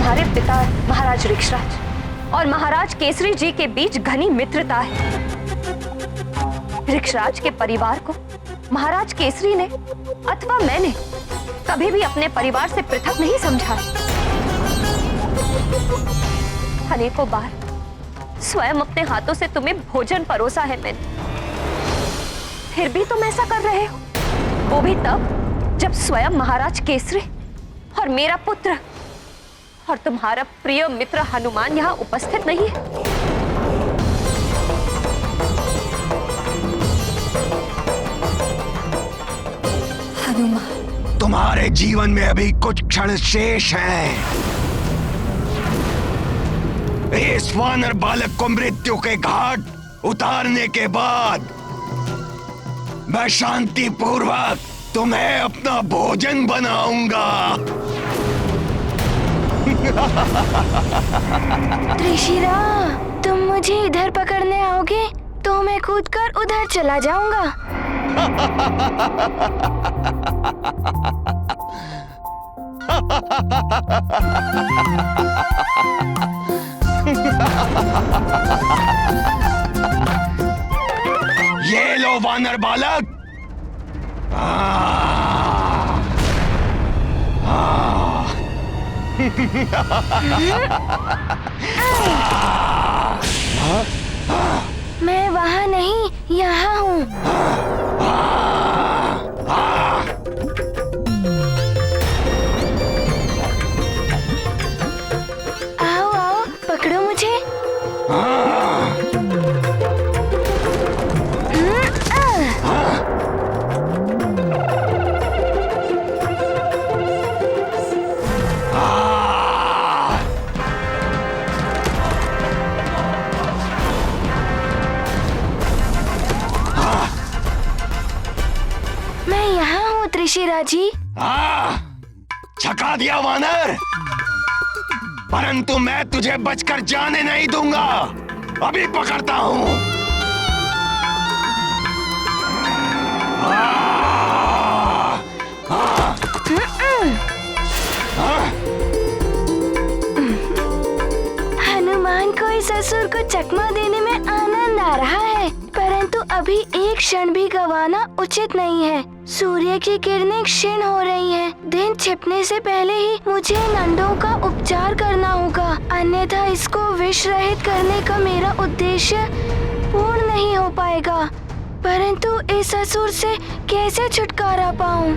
तुम्हारे पिता महाराज ऋक्षराज और महाराज केसरी जी के बीच घनी मित्रता है। ऋक्षराज के परिवार को महाराज केसरी ने अथवा मैंने कभी भी अपने परिवार से पृथक नहीं समझा। अनेकों बार स्वयं अपने हाथों से तुम्हें भोजन परोसा है मैंने, फिर भी तुम ऐसा कर रहे हो, वो भी तब जब स्वयं महाराज केसरी और मेरा पुत्र और तुम्हारा प्रिय मित्र हनुमान यहाँ उपस्थित नहीं है। हनुमान, तुम्हारे जीवन में अभी कुछ क्षण शेष हैं। इस वानर बालक को मृत्यु के घाट उतारने के बाद मैं शांति पूर्वक तुम्हें अपना भोजन बनाऊंगा। त्रिशिरा, तुम मुझे इधर पकड़ने आओगे तो मैं कूदकर उधर चला जाऊंगा। ये लो वानर बालक। मैं वहाँ नहीं, यहाँ हूँ। आओ आओ, पकड़ो मुझे। मैं यहाँ हूँ त्रिशिरा जी। छका दिया वानर, परंतु मैं तुझे बचकर जाने नहीं दूंगा। अभी पकड़ता हूँ। हनुमान को इस असुर को चकमा देने में आनंद आ रहा है, परंतु अभी एक क्षण भी गंवाना उचित नहीं है। सूर्य की किरणें क्षीण हो रही हैं। दिन छिपने से पहले ही मुझे इन अंडों का उपचार करना होगा, अन्यथा इसको विष रहित करने का मेरा उद्देश्य पूर्ण नहीं हो पाएगा। परंतु इस असुर से कैसे छुटकारा पाऊं?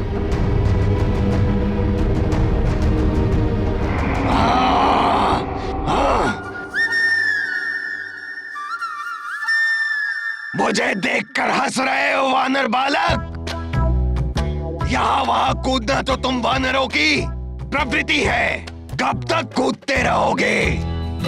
मुझे देखकर हंस रहे हो वानर बालक? यहाँ वहाँ कूदना तो तुम वानरों की प्रवृत्ति है। कब तक कूदते रहोगे?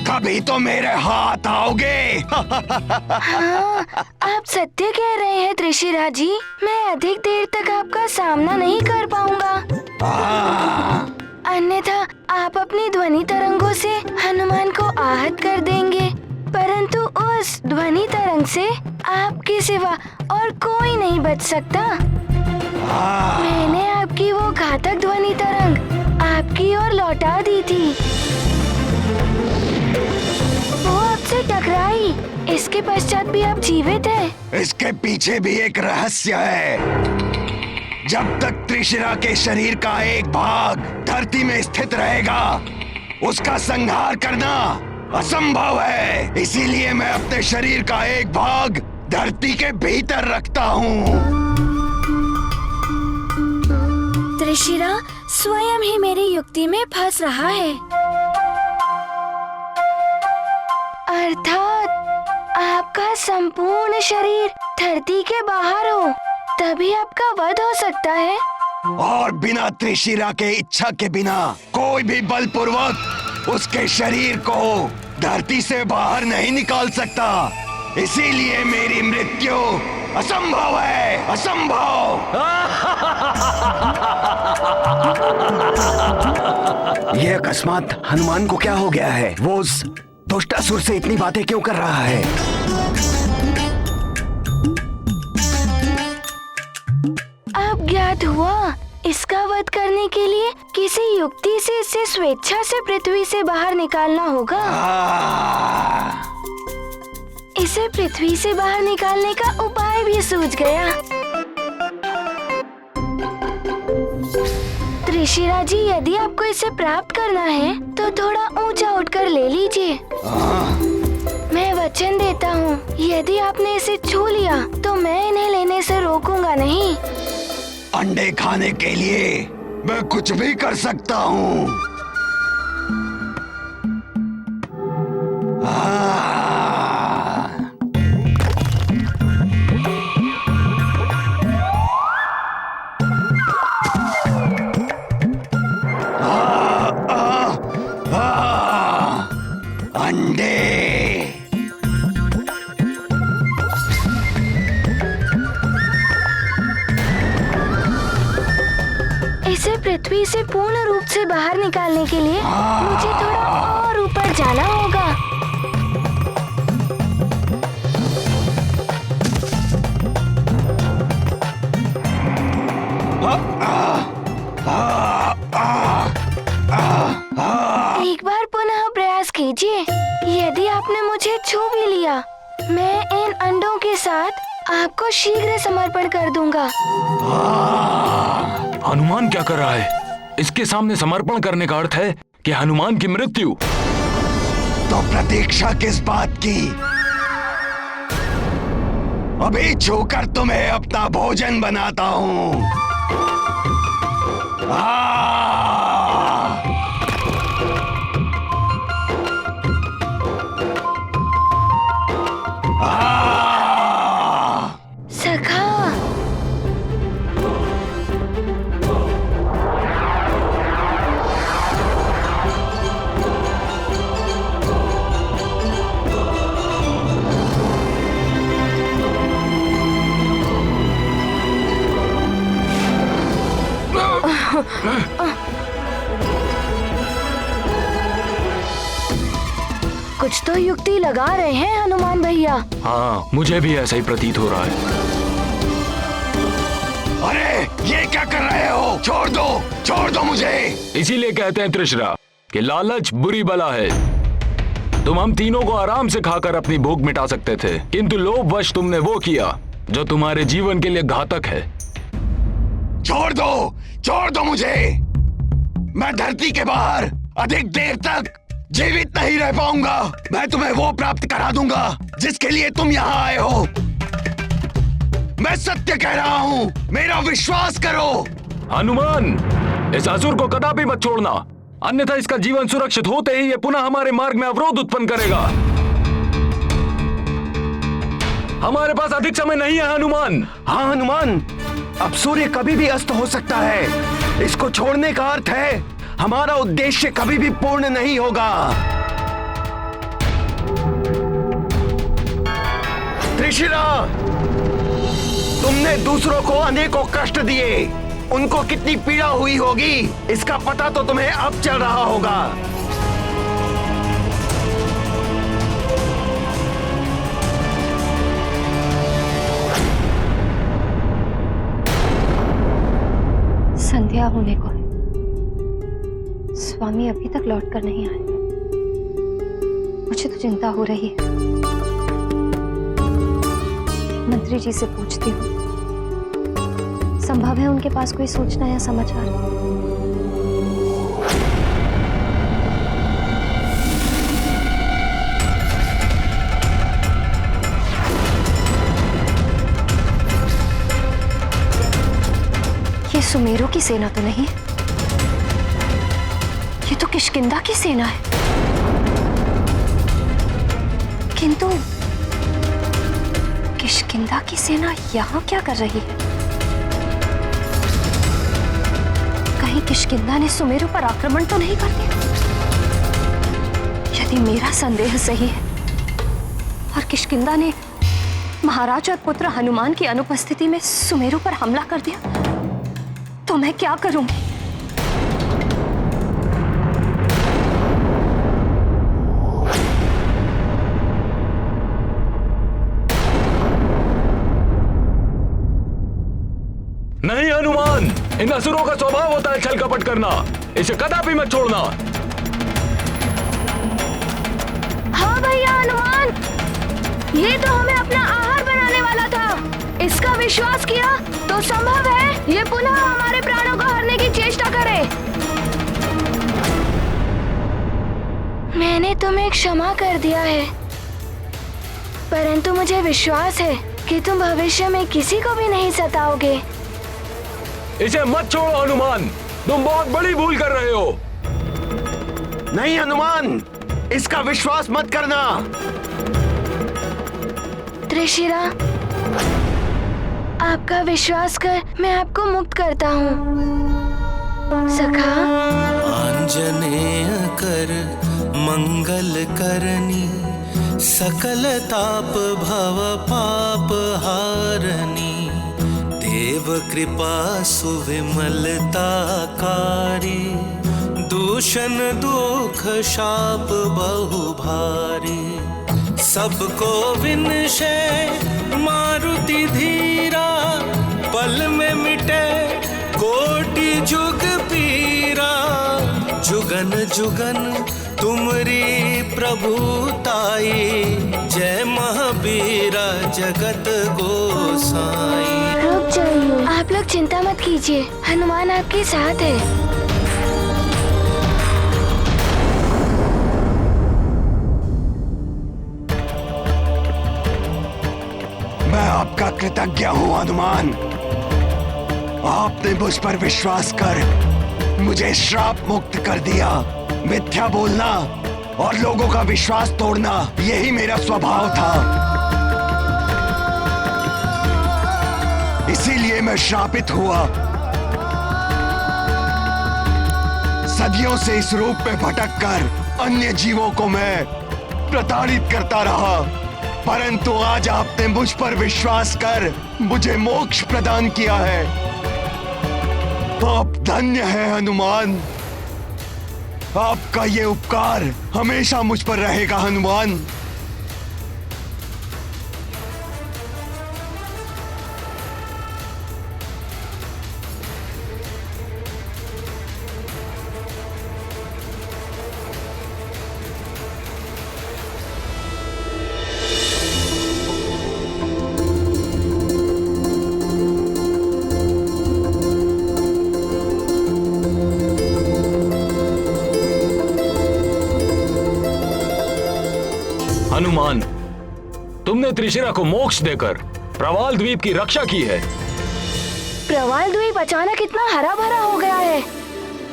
कभी तो मेरे हाथ आओगे। हाँ, आप सत्य कह रहे हैं त्रिशिरा जी। मैं अधिक देर तक आपका सामना नहीं कर पाऊंगा। अन्यथा आप अपनी ध्वनि तरंगों से हनुमान को आहत कर देंगे, परंतु उस ध्वनि तरंग से आपके सिवा और कोई नहीं बच सकता। मैंने आपकी वो घातक ध्वनि तरंग आपकी ओर लौटा दी थी। वो आपसे टकराई, इसके पश्चात भी आप जीवित हैं। इसके पीछे भी एक रहस्य है। जब तक त्रिशिरा के शरीर का एक भाग धरती में स्थित रहेगा, उसका संहार करना असंभव है। इसीलिए मैं अपने शरीर का एक भाग धरती के भीतर रखता हूँ। त्रिशिरा स्वयं ही मेरी युक्ति में फंस रहा है। अर्थात आपका संपूर्ण शरीर धरती के बाहर हो, तभी आपका वध हो सकता है। और बिना त्रिशिरा के इच्छा के बिना कोई भी बलपूर्वक उसके शरीर को धरती से बाहर नहीं निकाल सकता। इसीलिए मेरी मृत्यु असंभव है, असंभव। ये अकस्मात हनुमान को क्या हो गया है? वो उस दुष्ट असुर से इतनी बातें क्यों कर रहा है? अब ज्ञात हुआ, इसका वध करने के लिए किसी युक्ति से इसे स्वेच्छा से पृथ्वी से बाहर निकालना होगा। इसे पृथ्वी से बाहर निकालने का उपाय भी सूझ गया। त्रिशिरा जी, यदि आपको इसे प्राप्त करना है तो थोड़ा ऊंचा उठकर ले लीजिए। मैं वचन देता हूँ, यदि आपने इसे छू लिया तो मैं इन्हें लेने से रोकूंगा नहीं। अंडे खाने के लिए मैं कुछ भी कर सकता हूँ। अंडे। इसे पृथ्वी से पूर्ण रूप से बाहर निकालने के लिए मुझे थोड़ा और ऊपर जाना होगा। एक बार पुनः प्रयास कीजिए। यदि आपने मुझे छू भी लिया, मैं इन अंडों के साथ आपको शीघ्र समर्पण कर दूंगा। हनुमान क्या कर रहा है? इसके सामने समर्पण करने का अर्थ है कि हनुमान की मृत्यु। तो प्रतीक्षा किस बात की? अभी छूकर तुम्हें अपना भोजन बनाता हूँ। सखा, कुछ तो युक्ति लगा रहे हैं हनुमान भैया। हाँ, मुझे भी ऐसा ही प्रतीत हो रहा है। अरे ये क्या कर रहे हो? छोड़ दो मुझे। इसीलिए कहते हैं त्रिशिरा कि लालच बुरी बला है। तुम हम तीनों को आराम से खाकर अपनी भूख मिटा सकते थे, किंतु लोभवश तुमने वो किया जो तुम्हारे जीवन के लिए घातक है। छोड़ दो मुझे। मैं धरती के बाहर अधिक देर तक जीवित नहीं रह पाऊंगा। मैं तुम्हें वो प्राप्त करा दूंगा जिसके लिए तुम यहाँ आए हो। मैं सत्य कह रहा हूँ, मेरा विश्वास करो। हनुमान, इस असुर को कदापि मत छोड़ना, अन्यथा इसका जीवन सुरक्षित होते ही ये पुनः हमारे मार्ग में अवरोध उत्पन्न करेगा। हमारे पास अधिक समय नहीं है हनुमान। हाँ हनुमान, अब सूर्य कभी भी अस्त हो सकता है। इसको छोड़ने का अर्थ है हमारा उद्देश्य कभी भी पूर्ण नहीं होगा। त्रिशिरा, तुमने दूसरों को अनेकों कष्ट दिए। उनको कितनी पीड़ा हुई होगी इसका पता तो तुम्हें अब चल रहा होगा। संध्या होने को है। स्वामी अभी तक लौट कर नहीं आए। मुझे तो चिंता हो रही है। मंत्री जी से पूछती हूँ, संभव है उनके पास कोई सूचना या समाचार। ये सुमेरु की सेना तो नहीं, ये तो किष्किंधा की सेना है। किंतु किष्किंधा की सेना यहाँ क्या कर रही है? कहीं किष्किंधा ने सुमेरु पर आक्रमण तो नहीं कर दिया? यदि मेरा संदेह सही है और किष्किंधा ने महाराज और पुत्र हनुमान की अनुपस्थिति में सुमेरु पर हमला कर दिया, तो मैं क्या करूंगी? नहीं हनुमान, इन असुरों का स्वभाव होता है छल कपट करना। इसे कदापि मत छोड़ना। हाँ भैया हनुमान, ये तो हमें अपना आहार बनाने वाला था। इसका विश्वास किया तो संभव है ये पुनः हमारे प्राणों को हरने की चेष्टा करे। मैंने तुम्हें क्षमा कर दिया है, परंतु मुझे विश्वास है कि तुम भविष्य में किसी को भी नहीं सताओगे। इसे मत छोड़ो हनुमान, तुम बहुत बड़ी भूल कर रहे हो। नहीं हनुमान, इसका विश्वास मत करना। त्रिशिरा, आपका विश्वास कर मैं आपको मुक्त करता हूँ। सखा, आंजनेय कर मंगल करनी, सकल ताप भव पाप हारनी, देव कृपा सुविमलता कारी, दूषण दुख शाप बहु भारी, सबको विनशे मारुति धीरा, पल में मिटे कोटि जुग पीरा, जुगन जुगन तुमरी प्रभुताई, जय महावीरा जगत गोसाई। रुक जाइए, आप लोग चिंता मत कीजिए, हनुमान आपके साथ है। मैं आपका कृतज्ञ हूँ हनुमान। आपने मुझ पर विश्वास कर मुझे श्राप मुक्त कर दिया। मिथ्या बोलना और लोगों का विश्वास तोड़ना यही मेरा स्वभाव था, इसीलिए मैं श्रापित हुआ। सदियों से इस रूप में भटक कर अन्य जीवों को मैं प्रताड़ित करता रहा, परंतु आज आपने मुझ पर विश्वास कर मुझे मोक्ष प्रदान किया है। आप धन्य हैं हनुमान। आपका ये उपकार हमेशा मुझ पर रहेगा हनुमान। हनुमान, तुमने त्रिशिरा को मोक्ष देकर प्रवाल द्वीप की रक्षा की है। प्रवाल द्वीप अचानक इतना हरा भरा हो गया है,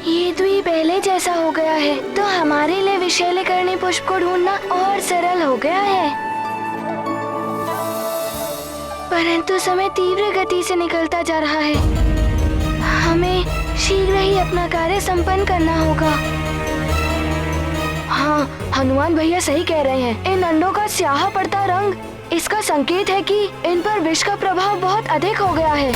ये द्वीप पहले जैसा हो गया है, तो हमारे लिए विषैलीकरणी पुष्प को ढूंढना और सरल हो गया है। परंतु समय तीव्र गति से निकलता जा रहा है, हमें शीघ्र ही अपना कार्य संपन्न करना होगा। हाँ, हनुमान भैया सही कह रहे हैं। इन अंडों का स्याह पड़ता रंग इसका संकेत है कि इन पर विष का प्रभाव बहुत अधिक हो गया है।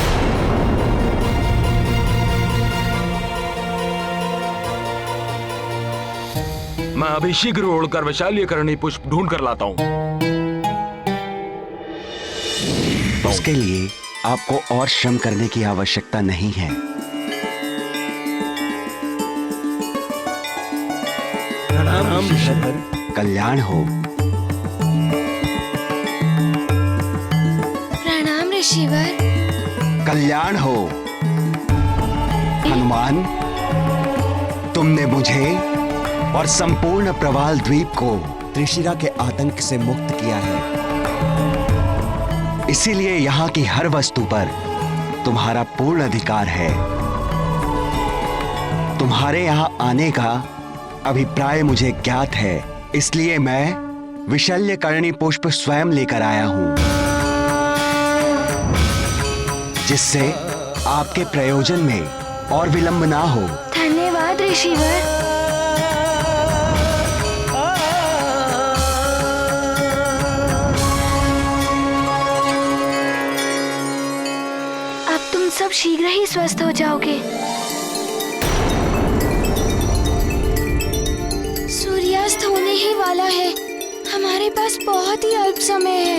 मैं अभी शीघ्र उड़कर विशालीकरणी पुष्प ढूंढ कर लाता हूँ। उसके लिए आपको और श्रम करने की आवश्यकता नहीं है। कल्याण हो। प्रणाम ऋषिवर। कल्याण हो। हनुमान, तुमने मुझे और संपूर्ण प्रवाल द्वीप को त्रिशिरा के आतंक से मुक्त किया है, इसीलिए यहाँ की हर वस्तु पर तुम्हारा पूर्ण अधिकार है। तुम्हारे यहाँ आने का अभिप्राय मुझे ज्ञात है, इसलिए मैं विशल्यकरणी पुष्प स्वयं लेकर आया हूं, जिससे आपके प्रयोजन में और विलंब ना हो। धन्यवाद ऋषिवर। अब तुम सब शीघ्र ही स्वस्थ हो जाओगे। सूर्यास्त होने ही वाला है, हमारे पास बहुत ही अल्प समय है।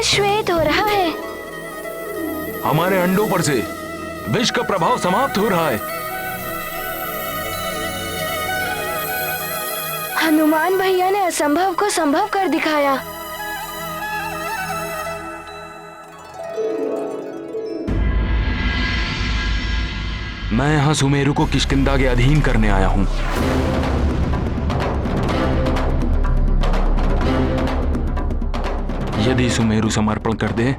श्वेत हो रहा है। हमारे अंडों पर से विष का प्रभाव समाप्त हो रहा है। हनुमान भैया ने असंभव को संभव कर दिखाया। मैं यहाँ सुमेरु को किष्किंधा के अधीन करने आया हूँ। यदि सुमेरु समर्पण कर दे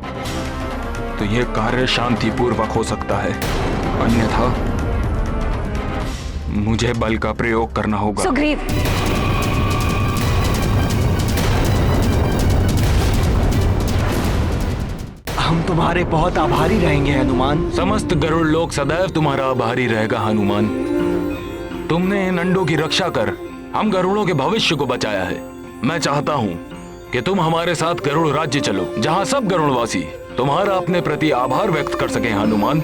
तो यह कार्य शांतिपूर्वक हो सकता है, अन्यथा मुझे बल का प्रयोग करना होगा। सुग्रीव, हम तुम्हारे बहुत आभारी रहेंगे हनुमान। समस्त गरुड़ लोक सदैव तुम्हारा आभारी रहेगा हनुमान। तुमने इन अंडों की रक्षा कर हम गरुड़ों के भविष्य को बचाया है। मैं चाहता हूँ कि तुम हमारे साथ गरुड़ राज्य चलो, जहाँ सब गरुड़वासी तुम्हारा अपने प्रति आभार व्यक्त कर सकें हनुमान।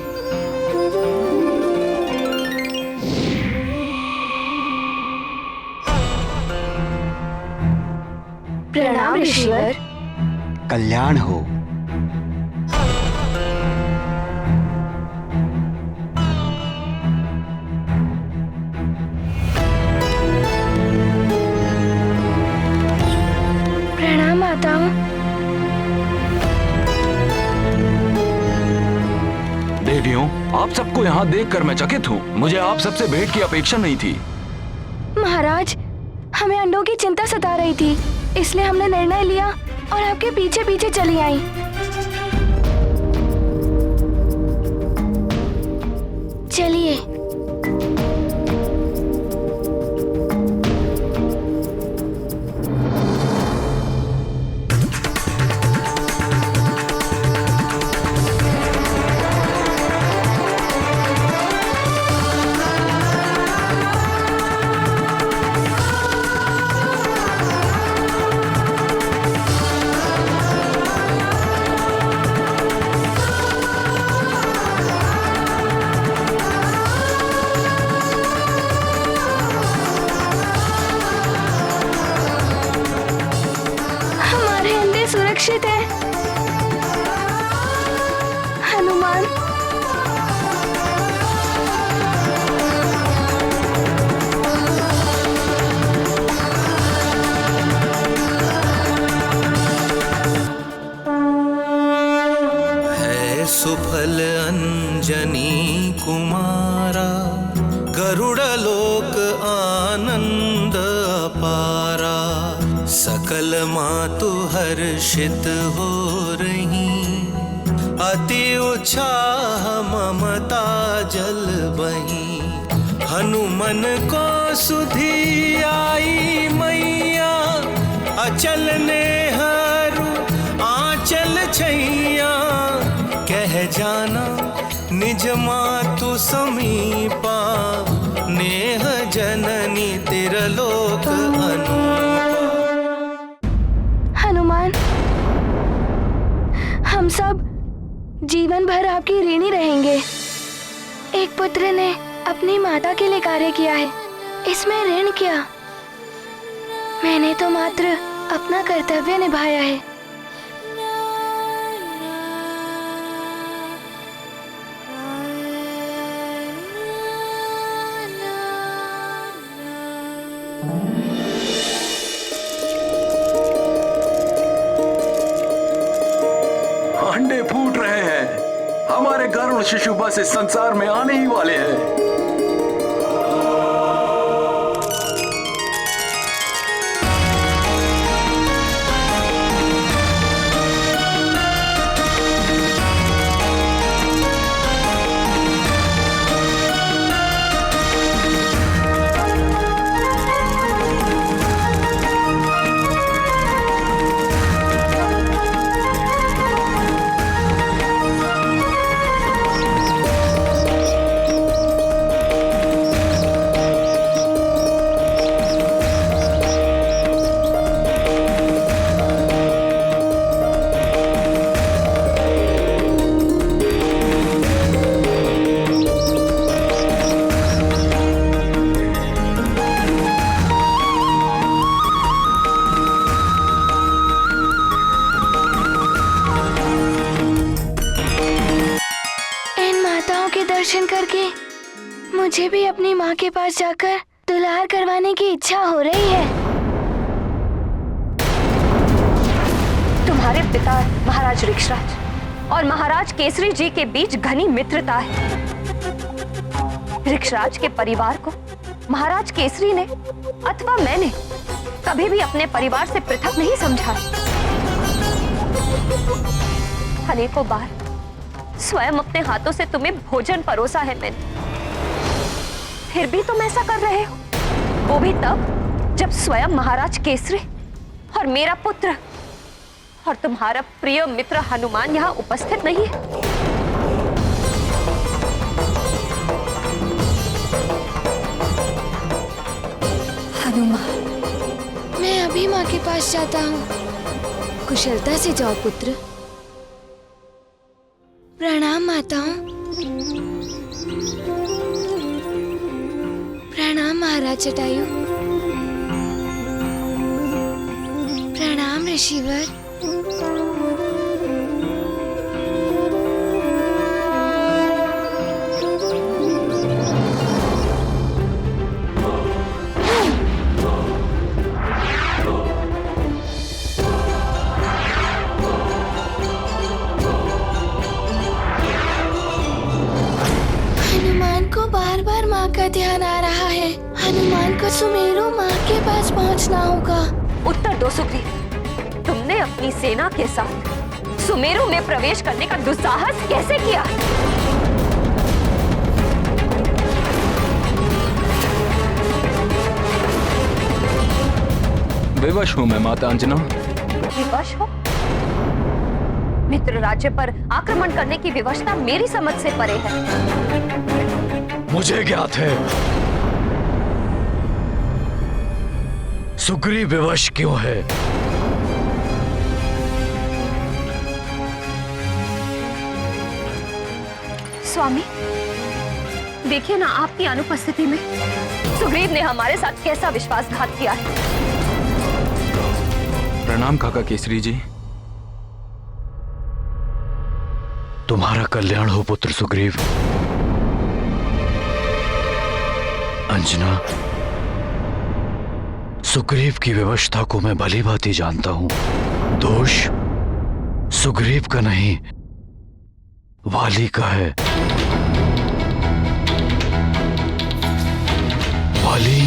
प्रणाम ऋषिवर। कल्याण हो। प्रणाम माताओं। देवियों, आप सबको यहाँ देखकर मैं चकित हूँ। मुझे आप सबसे भेंट की अपेक्षा नहीं थी। महाराज, हमें अंडों की चिंता सता रही थी, इसलिए हमने निर्णय लिया और आपके पीछे पीछे चली आई। चलिए। सुरक्षित है हनुमान। है सुफल अंजनी कुमारा, गरुड़ लोक आनंद अपारा। सकल मातु हर्षित हो रही, अति उत्साह ममता जल बही। हनुमन को सुधी आई मैया, अचल नेहरू आंचल छैया। कह जाना निज मातु समीपा, नेह जननी तिरलोक अनूपा। हनुमान, हम सब जीवन भर आपकी ऋणी रहेंगे। एक पुत्र ने अपनी माता के लिए कार्य किया है, इसमें ऋण क्या। मैंने तो मात्र अपना कर्तव्य निभाया है। अंडे फूट रहे हैं। हमारे गरुड़ शिशु बस इस संसार में आने ही वाले हैं। मुझे भी अपनी माँ के पास जाकर दुलार करवाने की इच्छा हो रही है। तुम्हारे पिता महाराज ऋक्षराज और महाराज केसरी जी के बीच घनी मित्रता है। ऋक्षराज के परिवार को महाराज केसरी ने अथवा मैंने कभी भी अपने परिवार से पृथक नहीं समझा। अनेकों बार स्वयं अपने हाथों से तुम्हें भोजन परोसा है मैंने, फिर भी तुम ऐसा कर रहे हो, वो भी तब जब स्वयं महाराज केसरी और मेरा पुत्र और तुम्हारा प्रिय मित्र हनुमान यहाँ उपस्थित नहीं है। हनुमान, मैं अभी माँ के पास जाता हूँ। कुशलता से जाओ पुत्र। प्रणाम माताओं। प्रणाम महाराज जटायु। प्रणाम ऋषिवर। हनुमान को बार बार माँ का ध्यान आ रहा है। हनुमान को सुमेरु माँ के पास पहुँचना होगा। उत्तर दो सुग्रीव, तुमने अपनी सेना के साथ सुमेरु में प्रवेश करने का दुस्साहस कैसे किया? विवश हूँ मैं माता अंजना। विवश हो? मित्र राज्य पर आक्रमण करने की विवशता मेरी समझ से परे है। मुझे ज्ञात है सुग्रीव विवश क्यों है। स्वामी, देखिए ना, आपकी अनुपस्थिति में सुग्रीव ने हमारे साथ कैसा विश्वासघात किया है। प्रणाम काका केसरी जी। तुम्हारा कल्याण हो पुत्र सुग्रीव। अंजना, सुग्रीव की व्यवस्था को मैं भली भांति जानता हूं। दोष सुग्रीव का नहीं, वाली का है। वाली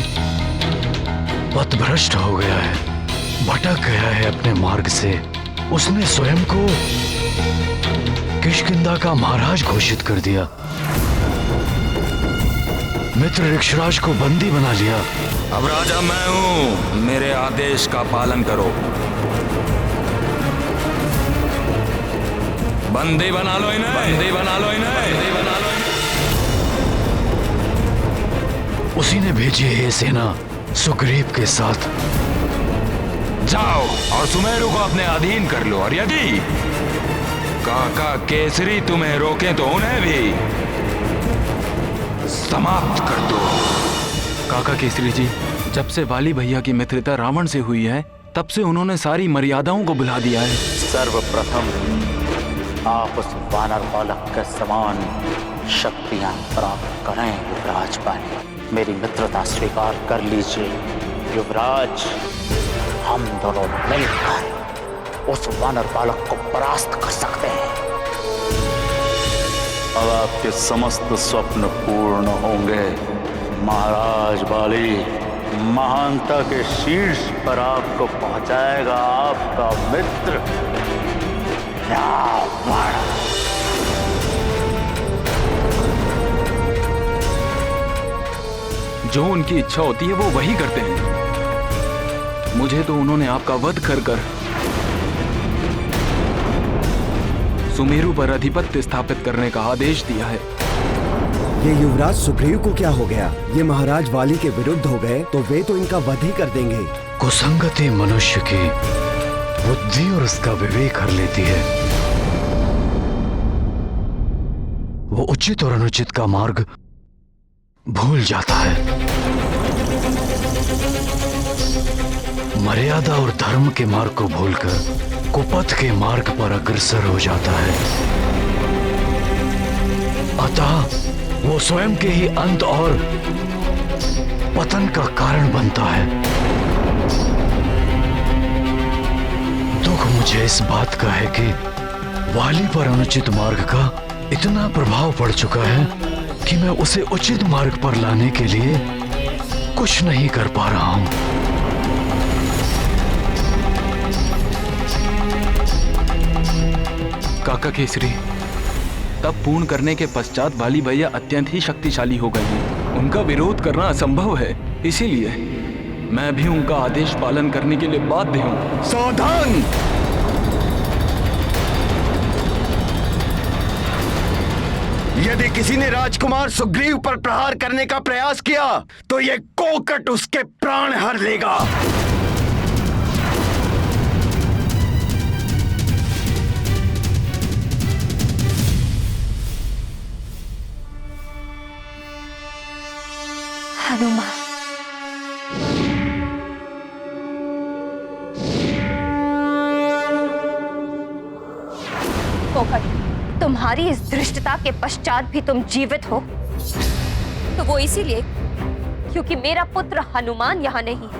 पथभ्रष्ट हो गया है, भटक गया है अपने मार्ग से। उसने स्वयं को किष्किंधा का महाराज घोषित कर दिया, मित्र ऋक्षराज को बंदी बना लिया। अब राजा मैं हूँ, मेरे आदेश का पालन करो। बंदी बना लो इन्हें, बंदी बना लो इन्हें, बंदी बना लो इन्हें। उसी ने भेजी है ये सेना सुग्रीव के साथ। जाओ और सुमेरु को अपने अधीन कर लो, और यदि काका केसरी तुम्हें रोके तो उन्हें भी समाप्त कर दो। काका केसरी जी, जब से वाली भैया की मित्रता रावण से हुई है, तब से उन्होंने सारी मर्यादाओं को भुला दिया है। सर्वप्रथम आप उस वानर बालक के समान शक्तियां प्राप्त करें युवराज पानी। मेरी मित्रता स्वीकार कर लीजिए युवराज। हम दोनों मिलकर उस वानर बालक को परास्त कर सकते हैं। अब आपके समस्त स्वप्न पूर्ण होंगे महाराज बाली। महानता के शीर्ष पर आपको पहुंचाएगा आपका मित्र रावण। जो उनकी इच्छा होती है वो वही करते हैं। मुझे तो उन्होंने आपका वध कर कर सुमेरु पर आधिपत्य स्थापित करने का आदेश दिया है। ये युवराज सुग्रीव को क्या हो गया? ये महाराज वाली के विरुद्ध हो गए तो वे तो इनका वध ही कर देंगे। कुसंगति मनुष्य की बुद्धि और उसका विवेक हर लेती है। वो उचित और अनुचित का मार्ग भूल जाता है। मर्यादा और धर्म के मार्ग को भूलकर कुपथ के मार्ग पर अग्रसर हो जाता है। अतः वो स्वयं के ही अंत और पतन का कारण बनता है। दुख मुझे इस बात का है कि वाली पर अनुचित मार्ग का इतना प्रभाव पड़ चुका है कि मैं उसे उचित मार्ग पर लाने के लिए कुछ नहीं कर पा रहा हूं। काका केसरी, तब पूर्ण करने के पश्चात वाली भैया अत्यंत ही शक्तिशाली हो गए हैं। उनका विरोध करना असंभव है, इसीलिए मैं भी उनका आदेश पालन करने के लिए बाध्य हूं। सावधान! यदि किसी ने राजकुमार सुग्रीव पर प्रहार करने का प्रयास किया तो ये कोकट उसके प्राण हर लेगा। हनुमान, कोकट, तुम्हारी इस धृष्टता के पश्चात भी तुम जीवित हो तो वो इसीलिए क्योंकि मेरा पुत्र हनुमान यहाँ नहीं है।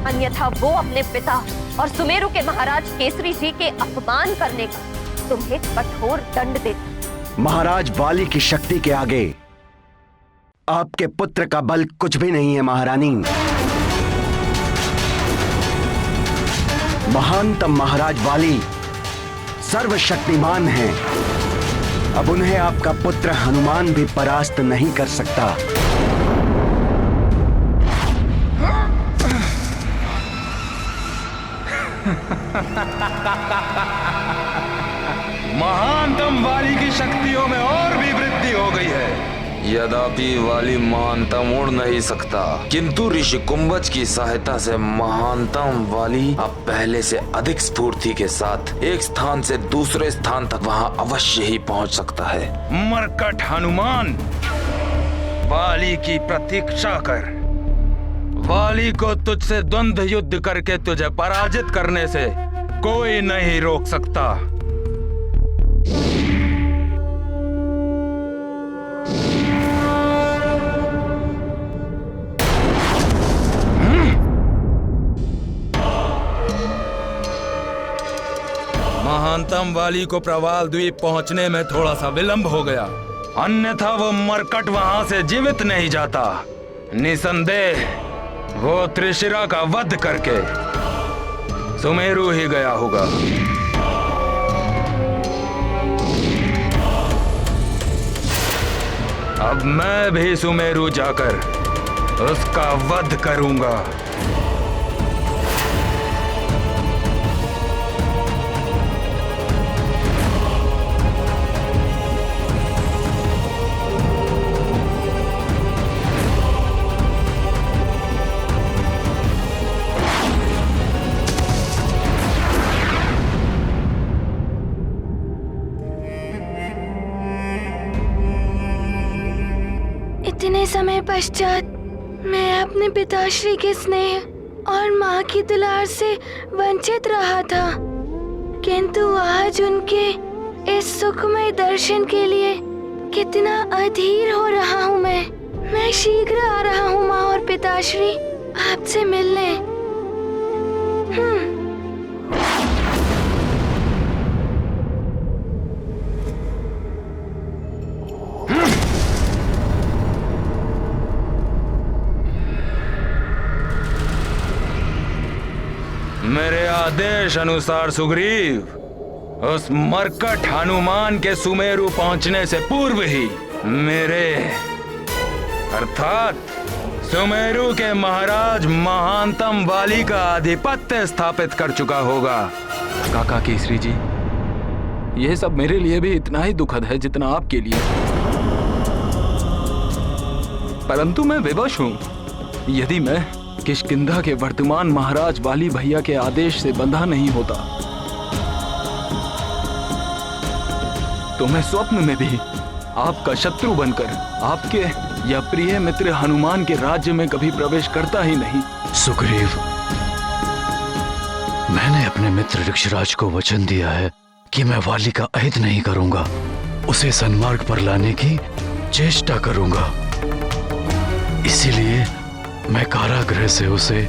अन्यथा वो अपने पिता और सुमेरु के महाराज केसरी जी के अपमान करने का तुम्हें कठोर दंड देता। महाराज वाली की शक्ति के आगे आपके पुत्र का बल कुछ भी नहीं है महारानी। महानतम महाराज वाली सर्वशक्तिमान हैं। अब उन्हें आपका पुत्र हनुमान भी परास्त नहीं कर सकता। महानतम वाली की शक्तियों में और भी वृद्धि हो गई है। यद्यपि वाली महानतम उड़ नहीं सकता, किंतु ऋषि कुंभज की सहायता से महानतम वाली अब पहले से अधिक स्फूर्ति के साथ एक स्थान से दूसरे स्थान तक वहां अवश्य ही पहुंच सकता है। मरकट हनुमान, वाली की प्रतीक्षा कर। वाली को तुझसे द्वंद्व युद्ध करके तुझे पराजित करने से कोई नहीं रोक सकता। महानतम वाली को प्रवाल द्वीप पहुंचने में थोड़ा सा विलंब हो गया, अन्यथा वो मरकट वहां से जीवित नहीं जाता। निसंदेह वो त्रिशिरा का वध करके सुमेरु ही गया होगा। अब मैं भी सुमेरु जाकर उसका वध करूंगा। इतने समय पश्चात मैं अपने पिताश्री के स्नेह और माँ की दुलार से वंचित रहा था, किंतु आज उनके इस सुखमय दर्शन के लिए कितना अधीर हो रहा हूँ। मैं शीघ्र आ रहा हूँ माँ और पिताश्री आपसे मिलने। मेरे आदेश अनुसार सुग्रीव, उस मरकट हनुमान के सुमेरु पहुंचने से पूर्व ही मेरे अर्थात सुमेरु के महाराज महानतम वाली का आधिपत्य स्थापित कर चुका होगा। काका केसरी जी, यह सब मेरे लिए भी इतना ही दुखद है जितना आपके लिए, परंतु मैं विवश हूं। यदि मैं किष्किंधा के वर्तमान महाराज वाली भैया के आदेश से बंधा नहीं होता तो मैं स्वप्न में भी आपका शत्रु बनकर आपके या प्रिय मित्र हनुमान के राज्य में कभी प्रवेश करता ही नहीं। सुग्रीव, मैंने अपने मित्र ऋक्षराज को वचन दिया है कि मैं वाली का अहित नहीं करूंगा। उसे सन्मार्ग पर लाने की चेष्टा करूंगा। इसीलिए मैं कारागृह से उसे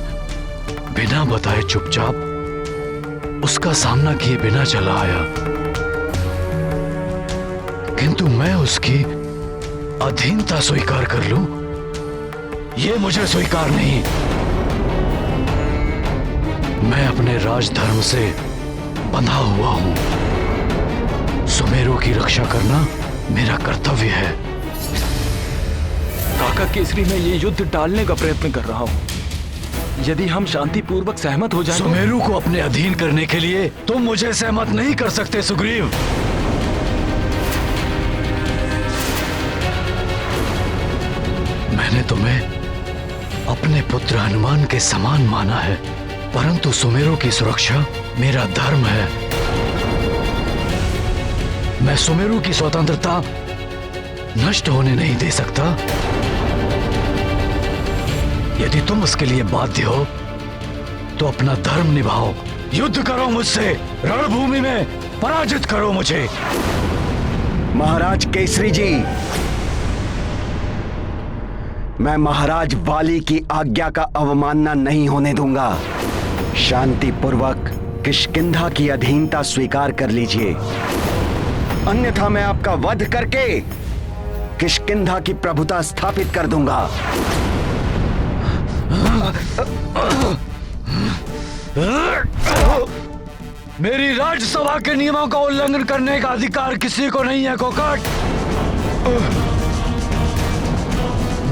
बिना बताए चुपचाप उसका सामना किए बिना चला आया, किंतु मैं उसकी अधीनता स्वीकार कर लूं, यह मुझे स्वीकार नहीं। मैं अपने राजधर्म से बंधा हुआ हूं। सुमेरु की रक्षा करना मेरा कर्तव्य है। काका केसरी, मैं ये युद्ध टालने का प्रयत्न कर रहा हूं। यदि हम शांतिपूर्वक सहमत हो जाएं, सुमेरु को अपने अधीन करने के लिए तुम मुझे सहमत नहीं कर सकते सुग्रीव। मैंने तुम्हें अपने पुत्र हनुमान के समान माना है, परंतु सुमेरु की सुरक्षा मेरा धर्म है। मैं सुमेरु की स्वतंत्रता नष्ट होने नहीं दे सकता। यदि तुम उसके लिए बाध्य हो तो अपना धर्म निभाओ, युद्ध करो मुझसे, रणभूमि में पराजित करो मुझे। महाराज केसरी जी, मैं महाराज वाली की आज्ञा का अवमानना नहीं होने दूंगा। शांतिपूर्वक किष्किंधा की अधीनता स्वीकार कर लीजिए, अन्यथा मैं आपका वध करके किष्किंधा की प्रभुता स्थापित कर दूंगा। मेरी राज्यसभा के नियमों का उल्लंघन करने का अधिकार किसी को नहीं है कोकट।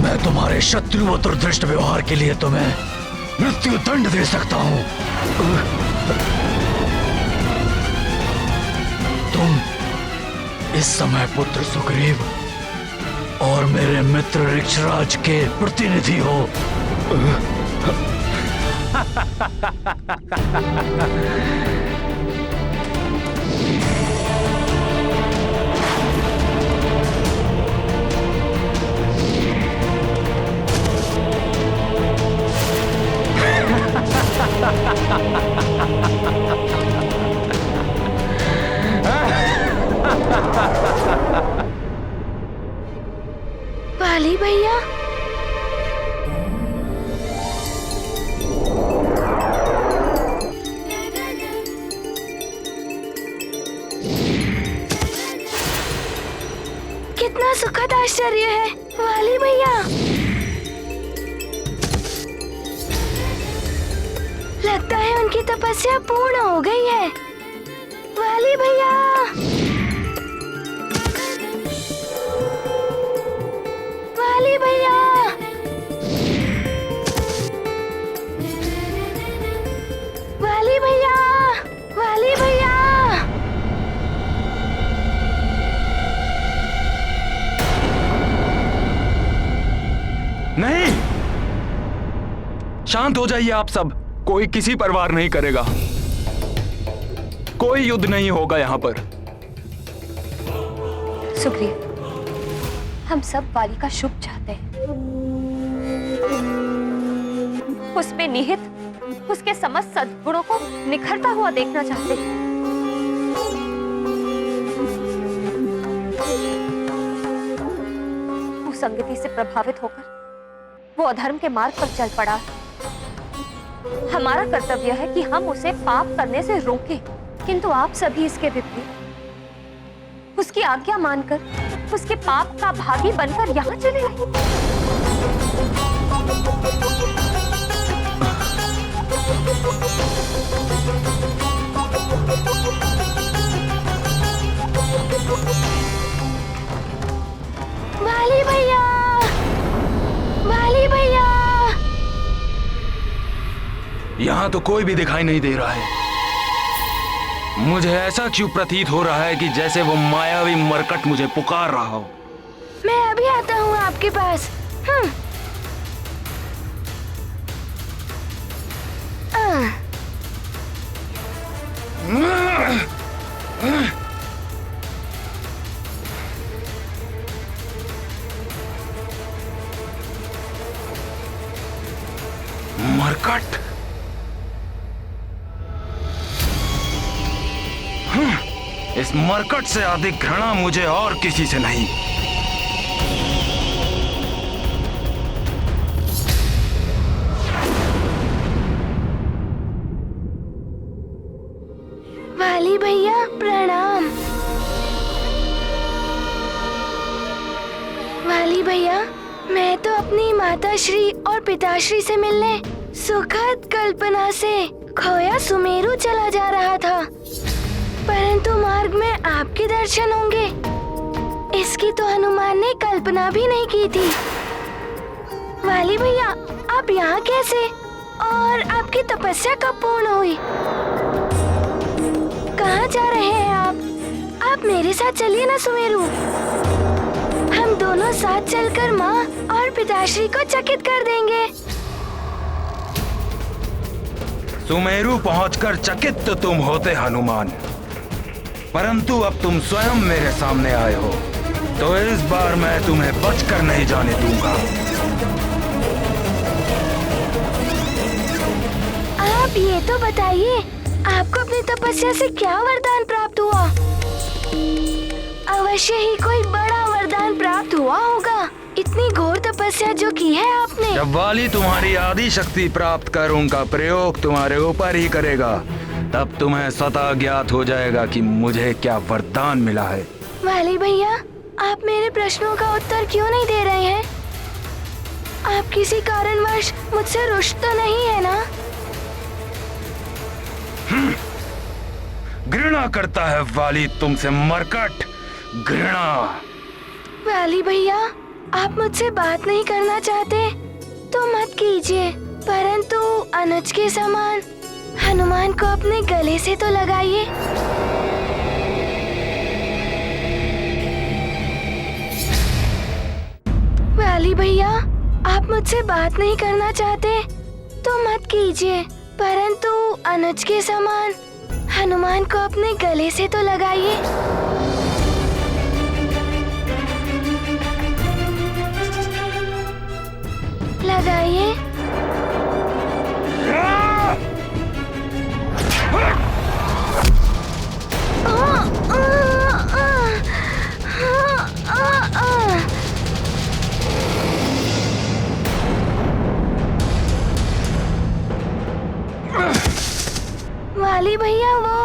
मैं तुम्हारे शत्रु व दुर्दृष्ट व्यवहार के लिए तुम्हें मृत्यु दंड दे सकता हूं। तुम इस समय पुत्र सुग्रीव और मेरे मित्र ऋक्षराज के प्रतिनिधि हो। वाली भैया, कितना सुखद आश्चर्य है। वाली भैया, लगता है उनकी तपस्या पूर्ण हो गई है। वाली भैया, वाली भैया, वाली भैया, वाली भैया। नहीं, शांत हो जाइए आप सब। कोई किसी पर वार नहीं करेगा, कोई युद्ध नहीं होगा यहाँ पर। सुग्रीव, हम सब वाली का शुभ चाहते हैं। उसमें निहित उसके समस्त सद्गुणों को निखरता हुआ देखना चाहते हैं। कुसंगति से प्रभावित होकर वो अधर्म के मार्ग पर चल पड़ा। हमारा कर्तव्य है कि हम उसे पाप करने से रोकें, किंतु आप सभी इसके विपरीत उसकी आज्ञा मानकर उसके पाप का भागी बनकर यहाँ चले आए। वाली भैया, वाली भैया। यहाँ तो कोई भी दिखाई नहीं दे रहा है। मुझे ऐसा क्यों प्रतीत हो रहा है कि जैसे वो मायावी मरकट मुझे पुकार रहा हो। मैं अभी आता हूँ आपके पास। मरकट, इस इस मरकट से अधिक घृणा मुझे और किसी से नहीं। वाली भैया प्रणाम। वाली भैया, मैं तो अपनी माताश्री और पिताश्री से मिलने सुखद कल्पना से खोया सुमेरु चला जा रहा था, परंतु मार्ग में आपके दर्शन होंगे, इसकी तो हनुमान ने कल्पना भी नहीं की थी। वाली भैया, आप यहाँ कैसे और आपकी तपस्या कब पूर्ण हुई? कहाँ जा रहे हैं आप मेरे साथ चलिए ना सुमेरु। हम दोनों साथ चलकर माँ और पिताश्री को चकित कर देंगे। सुमेरु पहुंचकर चकित तो तुम होते हनुमान, परंतु अब तुम स्वयं मेरे सामने आए हो, तो इस बार मैं तुम्हें बचकर नहीं जाने दूंगा। आप ये तो बताइए, आपको अपनी तपस्या से क्या वरदान प्राप्त हुआ? अवश्य ही कोई बड़ा वरदान प्राप्त हुआ होगा, इतनी घोर तपस्या जो की है आपने। जब वाली तुम्हारी आदि शक्ति प्राप्त कर उनका प्रयोग तुम्हारे ऊपर ही करेगा, तब तुम्हें स्वतः ज्ञात हो जाएगा कि मुझे क्या वरदान मिला है। वाली भैया, आप मेरे प्रश्नों का उत्तर क्यों नहीं दे रहे हैं? आप किसी कारणवश मुझसे रुष्ट तो नहीं है ना? घृणा करता है वाली तुमसे मरकट, घृणा। वाली भैया, आप मुझसे बात नहीं करना चाहते तो मत कीजिए, परंतु अनुज के समान हनुमान को अपने गले से तो लगाइए। वाली भैया, आप मुझसे बात नहीं करना चाहते तो मत कीजिए, परंतु अनुज के समान हनुमान को अपने गले से तो लगाइए। लगाइए। वाली भैया, वो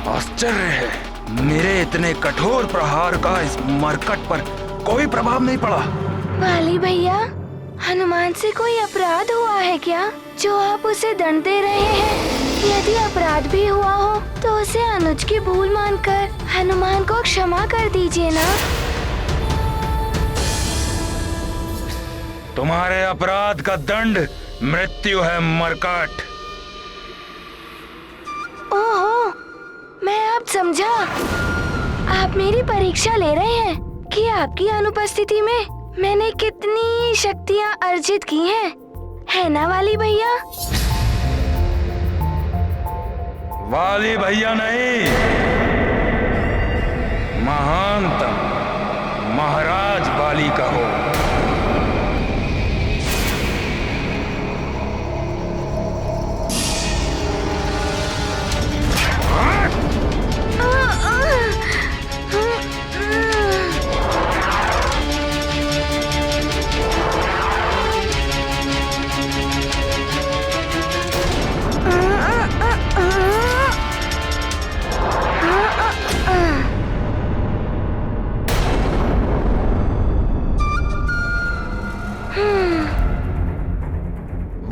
आश्चर्य है, मेरे इतने कठोर प्रहार का इस मरकट पर कोई प्रभाव नहीं पड़ा। वाली भैया, हनुमान से कोई अपराध हुआ है क्या जो आप उसे दंड दे रहे हैं? यदि अपराध भी हुआ हो तो उसे अनुज की भूल मानकर हनुमान को क्षमा कर दीजिए ना। तुम्हारे अपराध का दंड मृत्यु है मरकट। ओहो, मैं अब समझा। आप मेरी परीक्षा ले रहे हैं कि आपकी अनुपस्थिति में मैंने कितनी शक्तियाँ अर्जित की हैं, है ना वाली भैया? वाली भैया नहीं, महानतम महाराज वाली कहो।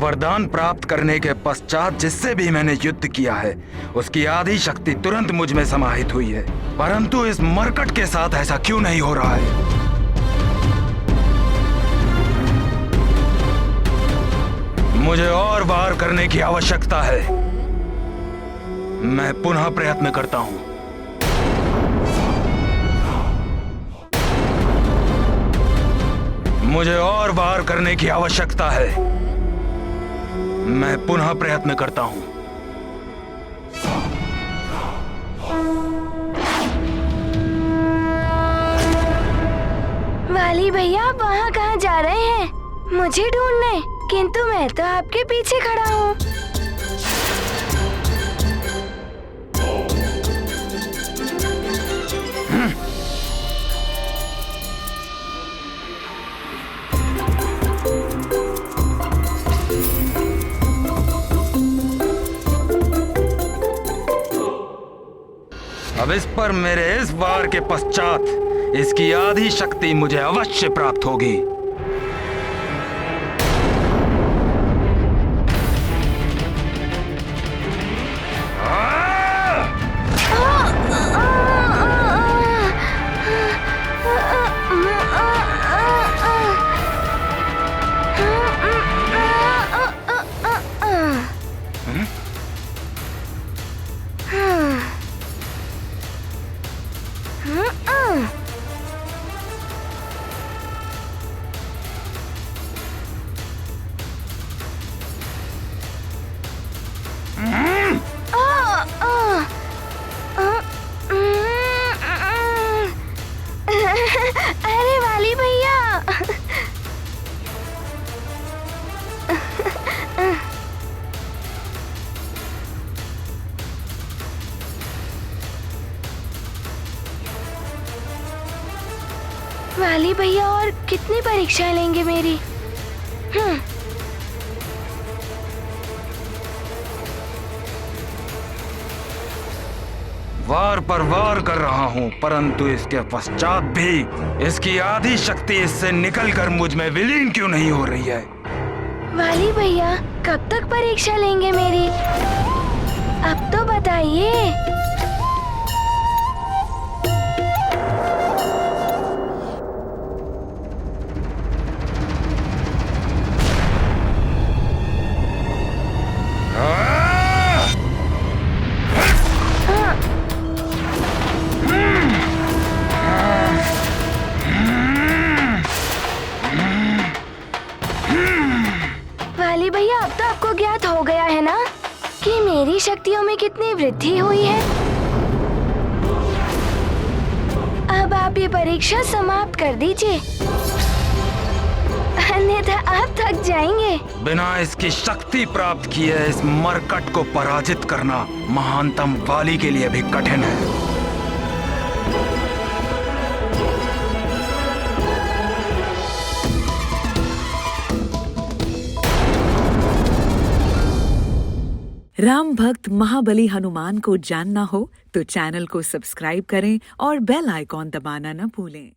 वरदान प्राप्त करने के पश्चात जिससे भी मैंने युद्ध किया है उसकी आधी शक्ति तुरंत मुझ में समाहित हुई है, परंतु इस मरकट के साथ ऐसा क्यों नहीं हो रहा है? मुझे और वार करने की आवश्यकता है। मैं पुनः प्रयत्न करता हूं। मुझे और वार करने की आवश्यकता है। मैं पुनः प्रयत्न करता हूं। वाली भैया, आप वहाँ कहाँ जा रहे हैं? मुझे ढूंढने, किंतु मैं तो आपके पीछे खड़ा हूँ। अब इस पर मेरे इस वार के पश्चात इसकी आधी शक्ति मुझे अवश्य प्राप्त होगी। अरे वाली भैया, वाली भैया और कितनी परीक्षा लेंगे मेरी? वार पर वार कर रहा हूं, परंतु इसके पश्चात भी इसकी आधी शक्ति इससे निकलकर मुझ में विलीन क्यों नहीं हो रही है? वाली भैया, कब तक परीक्षा लेंगे मेरी? अब तो बताइए। वाली भैया, अब तो आपको ज्ञात हो गया है ना कि मेरी शक्तियों में कितनी वृद्धि हुई है। अब आप ये परीक्षा समाप्त कर दीजिए, अन्यथा आप थक जाएंगे। बिना इसकी शक्ति प्राप्त किए इस मरकट को पराजित करना महानतम वाली के लिए भी कठिन है। राम भक्त महाबली हनुमान को जानना हो तो चैनल को सब्सक्राइब करें और बेल आइकॉन दबाना न भूलें।